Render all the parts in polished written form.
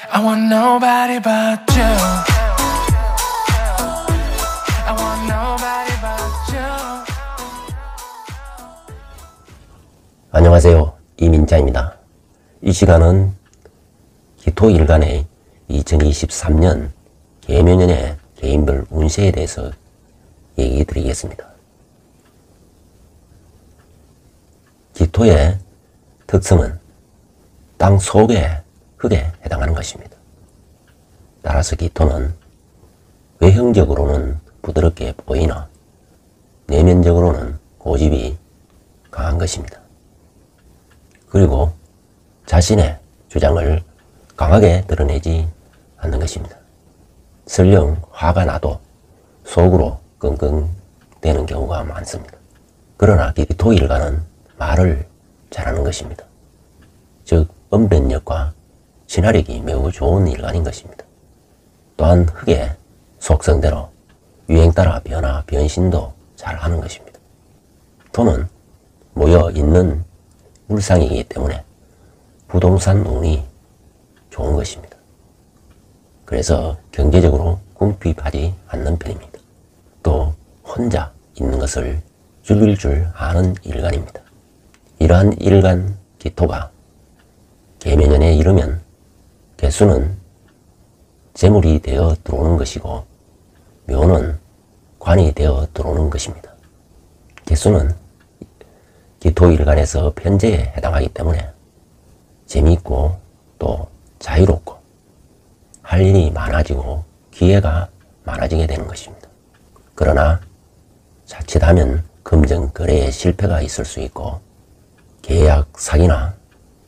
I want nobody but you. I want nobody but you. 안녕하세요. 이민자입니다. 이 시간은 기토일간의 2023년 개묘년의 개인별 운세에 대해서 얘기 드리겠습니다. 기토의 특성은 땅 속의 흙에 해당하는 것입니다. 따라서 기토는 외형적으로는 부드럽게 보이나 내면적으로는 고집이 강한 것입니다. 그리고 자신의 주장을 강하게 드러내지 않는 것입니다. 설령 화가 나도 속으로 끙끙대는 경우가 많습니다. 그러나 기토일간은 말을 잘하는 것입니다. 즉 언변력과 친화력이 매우 좋은 일간인 것입니다. 또한 흙의 속성대로 유행 따라 변화, 변신도 잘하는 것입니다. 토는 모여 있는 물상이기 때문에 부동산 운이 좋은 것입니다. 그래서 경제적으로 궁핍하지 않는 편입니다. 또 혼자 있는 것을 즐길 줄 아는 일간입니다. 이러한 일간 기토가 개묘년에 이르면 개수는 재물이 되어 들어오는 것이고 묘는 관이 되어 들어오는 것입니다. 개수는 기토일간에서 편재에 해당하기 때문에 재미있고 또 자유롭고 할 일이 많아지고 기회가 많아지게 되는 것입니다. 그러나 자칫하면 금전 거래에 실패가 있을 수 있고 계약 사기나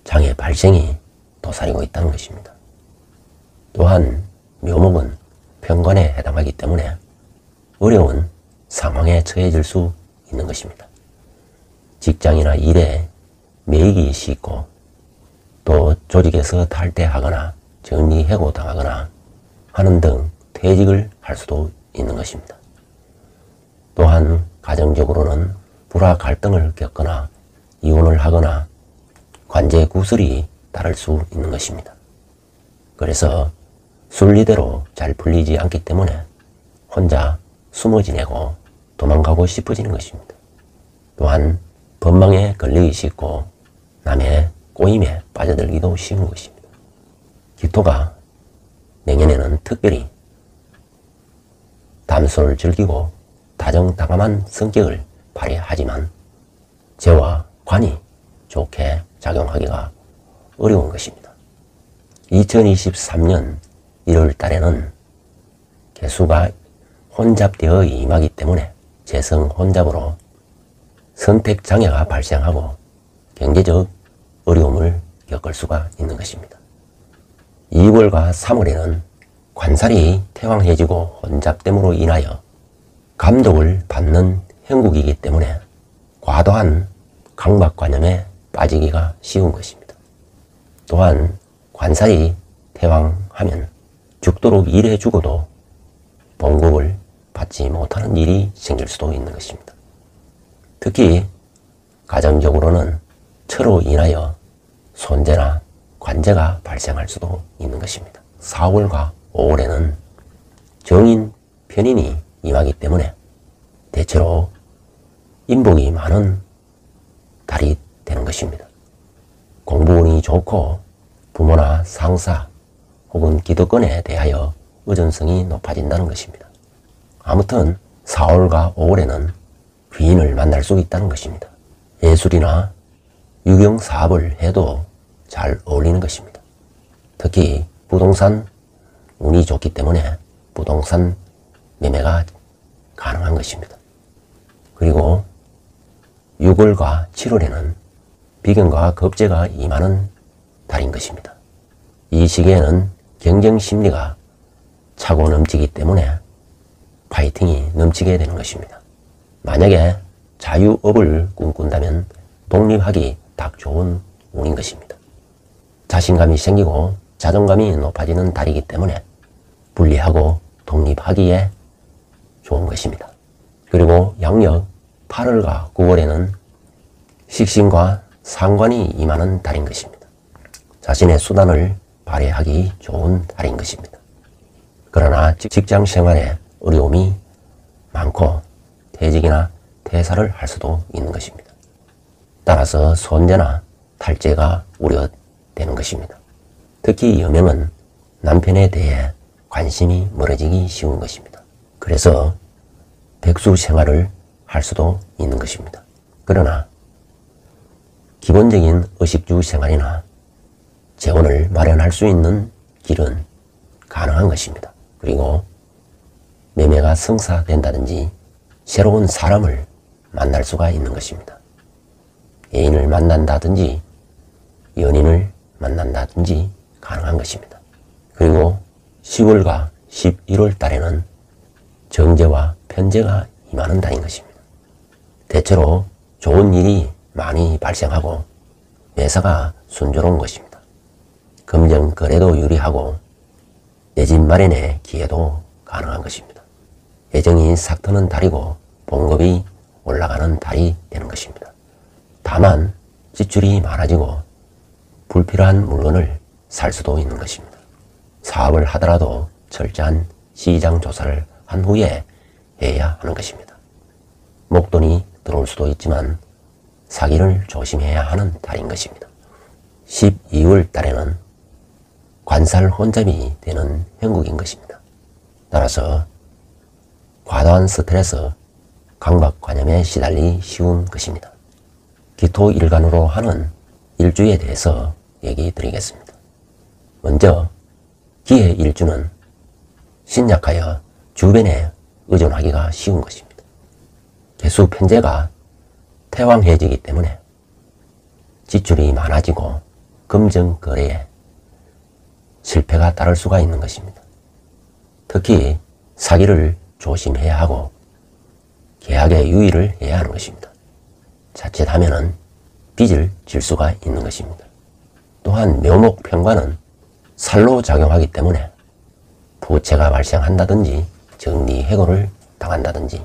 장애 발생이 도사리고 있다는 것입니다. 또한 묘목은 편관에 해당하기 때문에 어려운 상황에 처해질 수 있는 것입니다. 직장이나 일에 매이기 쉽고 또 조직에서 탈퇴하거나 정리해고 당하거나 하는 등 퇴직을 할 수도 있는 것입니다. 또한 가정적으로는 불화 갈등을 겪거나 이혼을 하거나 관제 구설이 따를 수 있는 것입니다. 그래서 순리대로 잘 풀리지 않기 때문에 혼자 숨어 지내고 도망가고 싶어지는 것입니다. 또한 법망에 걸리기 쉽고 남의 꼬임에 빠져들기도 쉬운 것입니다. 기토가 내년에는 특별히 담소를 즐기고 다정다감한 성격을 발휘하지만 재와 관이 좋게 작용하기가 어려운 것입니다. 2023년 1월 달에는 개수가 혼잡되어 임하기 때문에 재성 혼잡으로 선택 장애가 발생하고 경제적 어려움을 겪을 수가 있는 것입니다. 2월과 3월에는 관살이 태왕해지고 혼잡됨으로 인하여 감독을 받는 형국이기 때문에 과도한 강박관념에 빠지기가 쉬운 것입니다. 또한 관살이 태왕하면 죽도록 일해 죽어도 봉급을 받지 못하는 일이 생길 수도 있는 것입니다. 특히 가정적으로는 처로 인하여 손재나 관제가 발생할 수도 있는 것입니다. 4월과 5월에는 정인, 편인이 임하기 때문에 대체로 인복이 많은 달이 되는 것입니다. 공부운이 좋고 부모나 상사 혹은 기득권에 대하여 의존성이 높아진다는 것입니다. 아무튼 4월과 5월에는 귀인을 만날 수 있다는 것입니다. 예술이나 유경사업을 해도 잘 어울리는 것입니다. 특히 부동산 운이 좋기 때문에 부동산 매매가 가능한 것입니다. 그리고 6월과 7월에는 비견과 겁재가 임하는 달인 것입니다. 이 시기에는 경쟁 심리가 차고 넘치기 때문에 파이팅이 넘치게 되는 것입니다. 만약에 자유업을 꿈꾼다면 독립하기 딱 좋은 운인 것입니다. 자신감이 생기고 자존감이 높아지는 달이기 때문에 분리하고 독립하기에 좋은 것입니다. 그리고 양력 8월과 9월에는 식신과 상관이 임하는 달인 것입니다. 자신의 수단을 발휘하기 좋은 달인 것입니다. 그러나 직장 생활에 어려움이 많고 퇴직이나 퇴사를 할 수도 있는 것입니다. 따라서 손재나 탈재가 우려되는 것입니다. 특히 여명은 남편에 대해 관심이 멀어지기 쉬운 것입니다. 그래서 백수 생활을 할 수도 있는 것입니다. 그러나 기본적인 의식주 생활이나 재혼을 마련할 수 있는 길은 가능한 것입니다. 그리고 매매가 성사된다든지 새로운 사람을 만날 수가 있는 것입니다. 애인을 만난다든지 연인을 만난다든지 가능한 것입니다. 그리고 10월과 11월 달에는 정제와 편제가 임하는 달인 것입니다. 대체로 좋은 일이 많이 발생하고 매사가 순조로운 것입니다. 금전 거래도 유리하고 내 집 마련의 기회도 가능한 것입니다. 애정이 싹트는 달이고 봉급이 올라가는 달이 되는 것입니다. 다만 지출이 많아지고 불필요한 물건을 살 수도 있는 것입니다. 사업을 하더라도 철저한 시장 조사를 한 후에 해야 하는 것입니다. 목돈이 들어올 수도 있지만 사기를 조심해야 하는 달인 것입니다. 12월 달에는 관살 혼잡이 되는 형국인 것입니다. 따라서 과도한 스트레스, 강박관념에 시달리기 쉬운 것입니다. 기토일간으로 하는 일주에 대해서 얘기 드리겠습니다. 먼저 기해 일주는 신약하여 주변에 의존하기가 쉬운 것입니다. 개수 편제가 태왕해지기 때문에 지출이 많아지고 금전 거래에 실패가 따를 수가 있는 것입니다. 특히 사기를 조심해야 하고 계약에 유의를 해야 하는 것입니다. 자칫하면은 빚을 질 수가 있는 것입니다. 또한 묘목 편관은 살로 작용하기 때문에 부채가 발생한다든지 정리해고를 당한다든지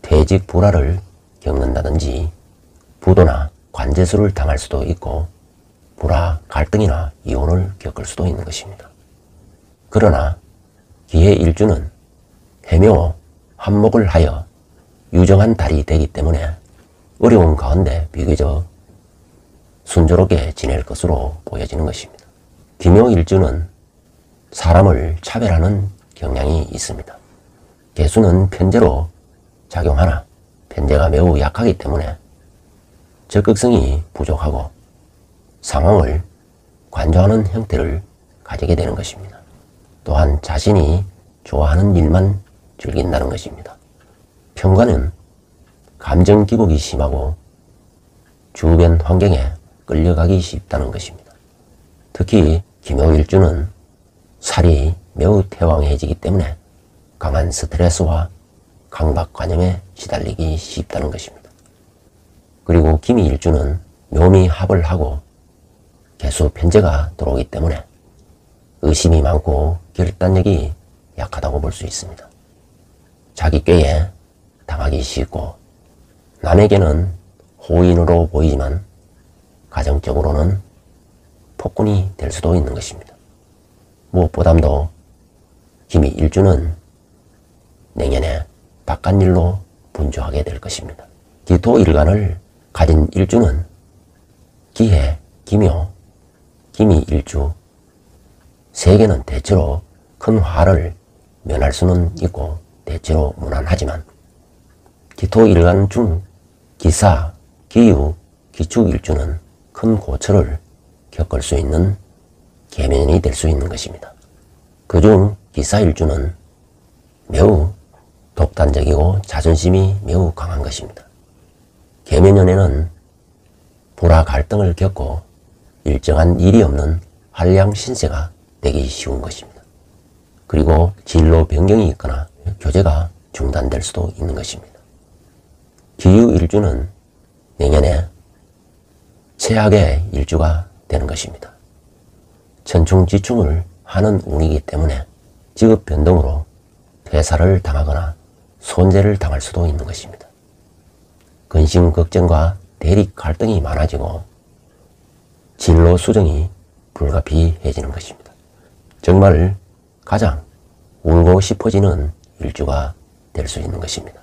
퇴직 불화를 겪는다든지 부도나 관제수를 당할 수도 있고 불화, 갈등이나 이혼을 겪을 수도 있는 것입니다. 그러나 기해 일주는 해묘, 한목을 하여 유정한 달이 되기 때문에 어려운 가운데 비교적 순조롭게 지낼 것으로 보여지는 것입니다. 기묘 일주는 사람을 차별하는 경향이 있습니다. 개수는 편제로 작용하나 편제가 매우 약하기 때문에 적극성이 부족하고 상황을 관조하는 형태를 가지게 되는 것입니다. 또한 자신이 좋아하는 일만 즐긴다는 것입니다. 편관은 감정 기복이 심하고 주변 환경에 끌려가기 쉽다는 것입니다. 특히 기묘일주는 살이 매우 태왕해지기 때문에 강한 스트레스와 강박관념에 시달리기 쉽다는 것입니다. 그리고 기미일주는 묘미 합을 하고 개수 편제가 들어오기 때문에 의심이 많고 결단력이 약하다고 볼 수 있습니다. 자기 꾀에 당하기 쉽고 남에게는 호인으로 보이지만 가정적으로는 폭군이 될 수도 있는 것입니다. 무엇보다도 기미일주는 내년에 바깥일로 분주하게 될 것입니다. 기토일간을 가진 일주는 기해, 기묘, 기미일주 세 개는 대체로 큰 화를 면할 수는 있고 대체로 무난하지만 기토일간 중 기사, 기유, 기축일주는 큰 고초를 겪을 수 있는 계면이 될 수 있는 것입니다. 그중 기사일주는 매우 독단적이고 자존심이 매우 강한 것입니다. 계면연에는 불화 갈등을 겪고 일정한 일이 없는 한량 신세가 되기 쉬운 것입니다. 그리고 진로 변경이 있거나 교제가 중단될 수도 있는 것입니다. 기유일주는 내년에 최악의 일주가 되는 것입니다. 천충지충을 하는 운이기 때문에 직업 변동으로 퇴사를 당하거나 손재를 당할 수도 있는 것입니다. 근심 걱정과 대립 갈등이 많아지고 진로 수정이 불가피해지는 것입니다. 정말 가장 울고 싶어지는 일주가 될 수 있는 것입니다.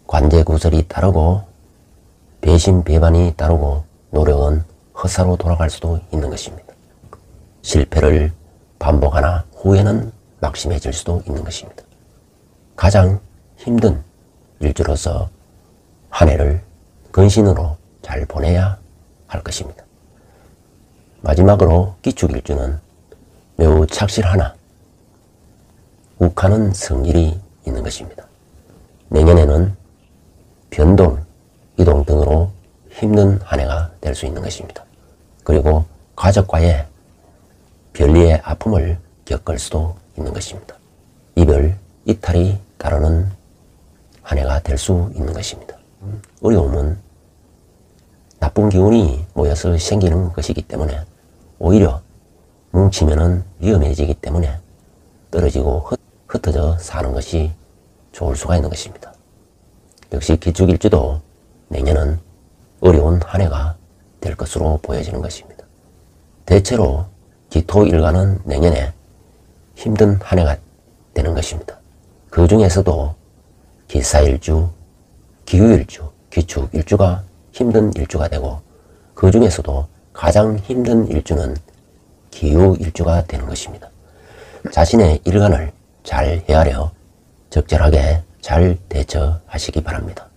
관제구설이 따르고 배신배반이 따르고 노력은 헛사로 돌아갈 수도 있는 것입니다. 실패를 반복하나 후회는 막심해질 수도 있는 것입니다. 가장 힘든 일주로서 한 해를 근신으로 잘 보내야 할 것입니다. 마지막으로 기축일주는 매우 착실하나 욱하는 성질이 있는 것입니다. 내년에는 변동, 이동 등으로 힘든 한 해가 될 수 있는 것입니다. 그리고 가족과의 별리의 아픔을 겪을 수도 있는 것입니다. 이별, 이탈이 따르는 한 해가 될 수 있는 것입니다. 어려움은 나쁜 기운이 모여서 생기는 것이기 때문에 오히려 뭉치면은 위험해지기 때문에 떨어지고 흩어져 사는 것이 좋을 수가 있는 것입니다. 역시 기축일주도 내년은 어려운 한 해가 될 것으로 보여지는 것입니다. 대체로 기토일간은 내년에 힘든 한 해가 되는 것입니다. 그 중에서도 기사일주, 기후일주, 기축일주가 힘든 일주가 되고 그 중에서도 가장 힘든 일주는 기후일주가 되는 것입니다. 자신의 일간을 잘 헤아려 적절하게 잘 대처하시기 바랍니다.